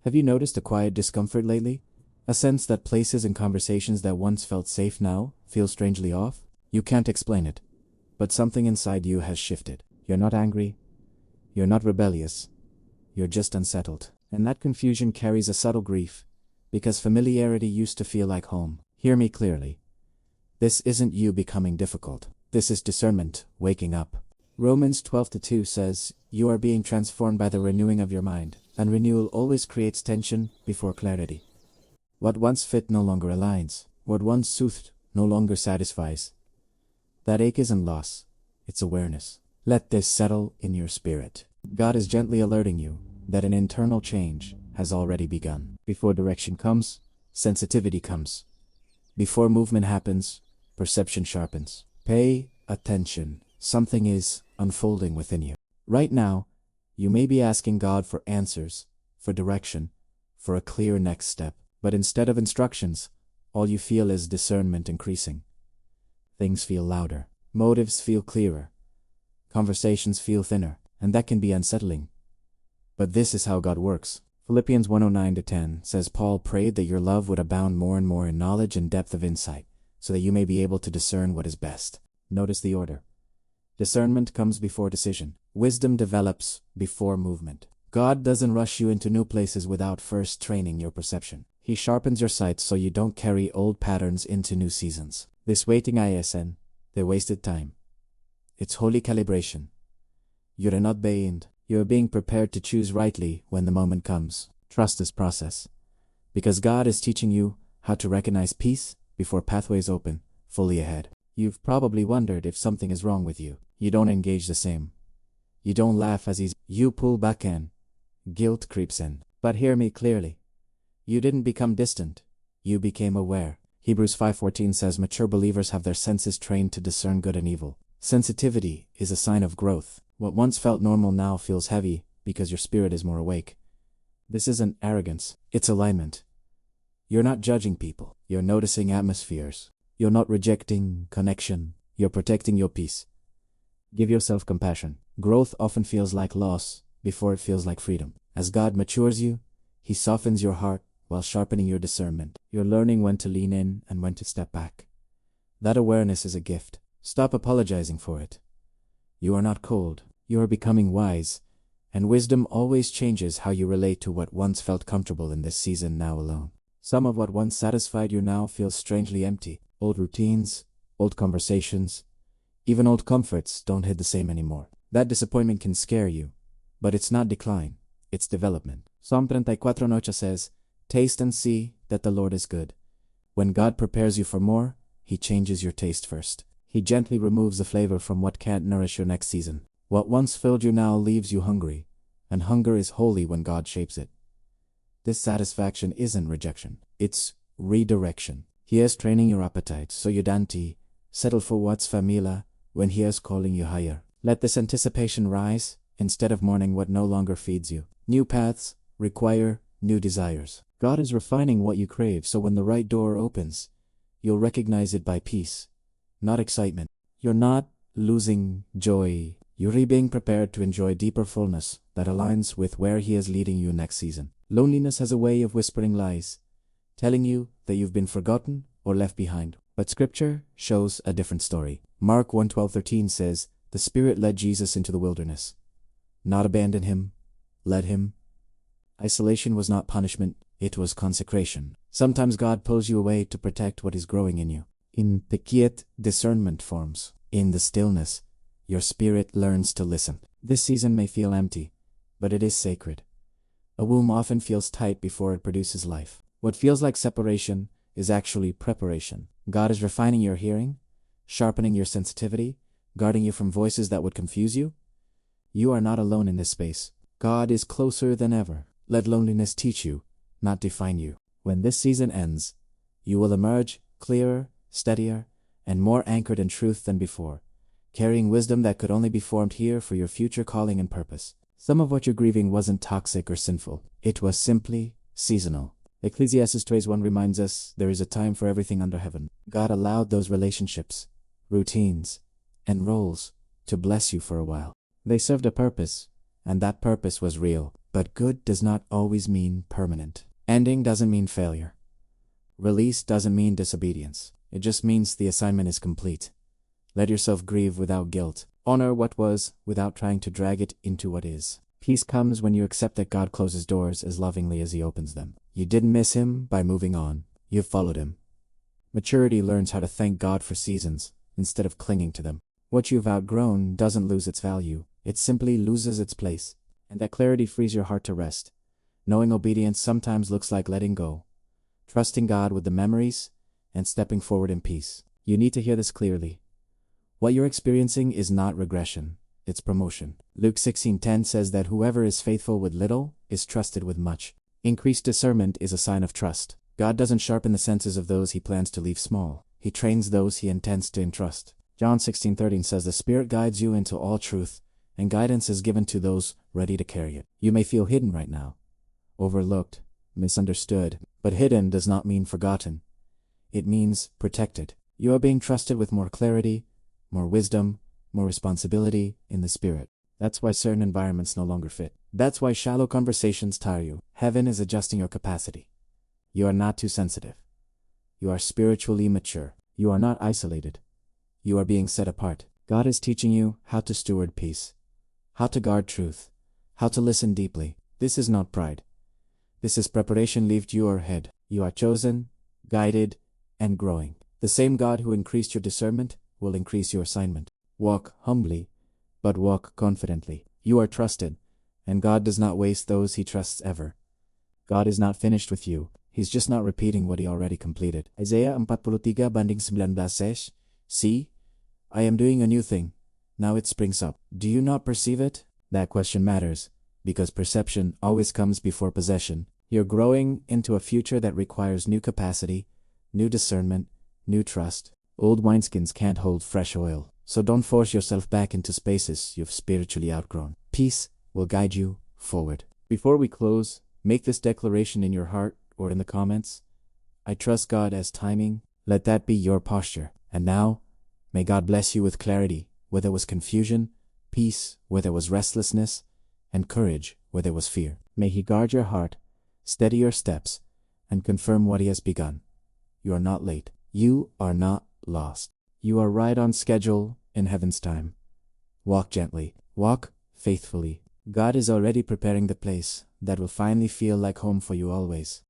Have you noticed a quiet discomfort lately? A sense that places and conversations that once felt safe now feel strangely off? You can't explain it, but something inside you has shifted. You're not angry. You're not rebellious. You're just unsettled. And that confusion carries a subtle grief, because familiarity used to feel like home. Hear me clearly. This isn't you becoming difficult. This is discernment waking up. Romans 12:2 says, "You are being transformed by the renewing of your mind," and renewal always creates tension before clarity. What once fit no longer aligns. What once soothed no longer satisfies. That ache isn't loss, it's awareness. Let this settle in your spirit. God is gently alerting you that an internal change has already begun. Before direction comes, sensitivity comes. Before movement happens, perception sharpens. Pay attention. Something is unfolding within you. Right now, you may be asking God for answers, for direction, for a clear next step. But instead of instructions, all you feel is discernment increasing. Things feel louder. Motives feel clearer. Conversations feel thinner, and that can be unsettling. But this is how God works. Philippians 1:9-10 says, Paul prayed that your love would abound more and more in knowledge and depth of insight, so that you may be able to discern what is best. Notice the order. Discernment comes before decision. Wisdom develops before movement. God doesn't rush you into new places without first training your perception. He sharpens your sight so you don't carry old patterns into new seasons. This waiting isn't the wasted time. It's holy calibration. You're not banned. You're being prepared to choose rightly when the moment comes. Trust this process, because God is teaching you how to recognize peace before pathways open fully ahead. You've probably wondered if something is wrong with you. You don't engage the same. You don't laugh as easy. You pull back in. Guilt creeps in. But hear me clearly. You didn't become distant. You became aware. Hebrews 5:14 says mature believers have their senses trained to discern good and evil. Sensitivity is a sign of growth. What once felt normal now feels heavy because your spirit is more awake. This isn't arrogance, it's alignment. You're not judging people, you're noticing atmospheres. You're not rejecting connection, you're protecting your peace. Give yourself compassion. Growth often feels like loss before it feels like freedom. As God matures you, He softens your heart while sharpening your discernment. You're learning when to lean in and when to step back. That awareness is a gift. Stop apologizing for it. You are not cold. You are becoming wise, and wisdom always changes how you relate to what once felt comfortable in this season now alone. Some of what once satisfied you now feels strangely empty. Old routines, old conversations, even old comforts don't hit the same anymore. That disappointment can scare you, but it's not decline, it's development. Psalm 34:8 says, "Taste and see that the Lord is good." When God prepares you for more, He changes your taste first. He gently removes the flavor from what can't nourish your next season. What once filled you now leaves you hungry, and hunger is holy when God shapes it. This satisfaction isn't rejection, it's redirection. He is training your appetite so you don't settle for what's familiar when He is calling you higher. Let this anticipation rise instead of mourning what no longer feeds you. New paths require new desires. God is refining what you crave so when the right door opens, you'll recognize it by peace, not excitement. You're not losing joy. You're being prepared to enjoy deeper fullness that aligns with where He is leading you next season. Loneliness has a way of whispering lies, telling you that you've been forgotten or left behind. But Scripture shows a different story. Mark 1:12-13 says, "The Spirit led Jesus into the wilderness. Not abandoned Him, led Him." Isolation was not punishment, it was consecration. Sometimes God pulls you away to protect what is growing in you. In the quiet, discernment forms. In the stillness, your spirit learns to listen. This season may feel empty, but it is sacred. A womb often feels tight before it produces life. What feels like separation is actually preparation. God is refining your hearing, sharpening your sensitivity, guarding you from voices that would confuse you. You are not alone in this space. God is closer than ever. Let loneliness teach you, not define you. When this season ends, you will emerge clearer, steadier, and more anchored in truth than before, carrying wisdom that could only be formed here for your future calling and purpose. Some of what you're grieving wasn't toxic or sinful. It was simply seasonal. Ecclesiastes 3:1 reminds us there is a time for everything under heaven. God allowed those relationships, routines, and roles to bless you for a while. They served a purpose, and that purpose was real. But good does not always mean permanent. Ending doesn't mean failure. Release doesn't mean disobedience. It just means the assignment is complete. Let yourself grieve without guilt. Honor what was without trying to drag it into what is. Peace comes when you accept that God closes doors as lovingly as He opens them. You didn't miss Him by moving on. You followed Him. Maturity learns how to thank God for seasons instead of clinging to them. What you've outgrown doesn't lose its value. It simply loses its place. And that clarity frees your heart to rest. Knowing obedience sometimes looks like letting go, trusting God with the memories, and stepping forward in peace. You need to hear this clearly. What you're experiencing is not regression, it's promotion. Luke 16:10 says that whoever is faithful with little is trusted with much. Increased discernment is a sign of trust. God doesn't sharpen the senses of those He plans to leave small. He trains those He intends to entrust. John 16:13 says the Spirit guides you into all truth, and guidance is given to those ready to carry it. You may feel hidden right now, overlooked, misunderstood, but hidden does not mean forgotten. It means protected. You are being trusted with more clarity, more wisdom, more responsibility in the Spirit. That's why certain environments no longer fit. That's why shallow conversations tire you. Heaven is adjusting your capacity. You are not too sensitive. You are spiritually mature. You are not isolated. You are being set apart. God is teaching you how to steward peace, how to guard truth, how to listen deeply. This is not pride. This is preparation. Lift your head. You are chosen, guided, and growing. The same God who increased your discernment will increase your assignment. Walk humbly, but walk confidently. You are trusted, and God does not waste those He trusts ever. God is not finished with you. He's just not repeating what He already completed. Isaiah 43:19 says, "See, I am doing a new thing. Now it springs up. Do you not perceive it?" That question matters, because perception always comes before possession. You're growing into a future that requires new capacity, new discernment, new trust. Old wineskins can't hold fresh oil, so don't force yourself back into spaces you've spiritually outgrown. Peace will guide you forward. Before we close, make this declaration in your heart or in the comments. I trust God as timing. Let that be your posture. And now, may God bless you with clarity, where there was confusion, peace where there was restlessness, and courage where there was fear. May He guard your heart, steady your steps, and confirm what He has begun. You are not late. You are not lost. You are right on schedule in heaven's time. Walk gently. Walk faithfully. God is already preparing the place that will finally feel like home for you always.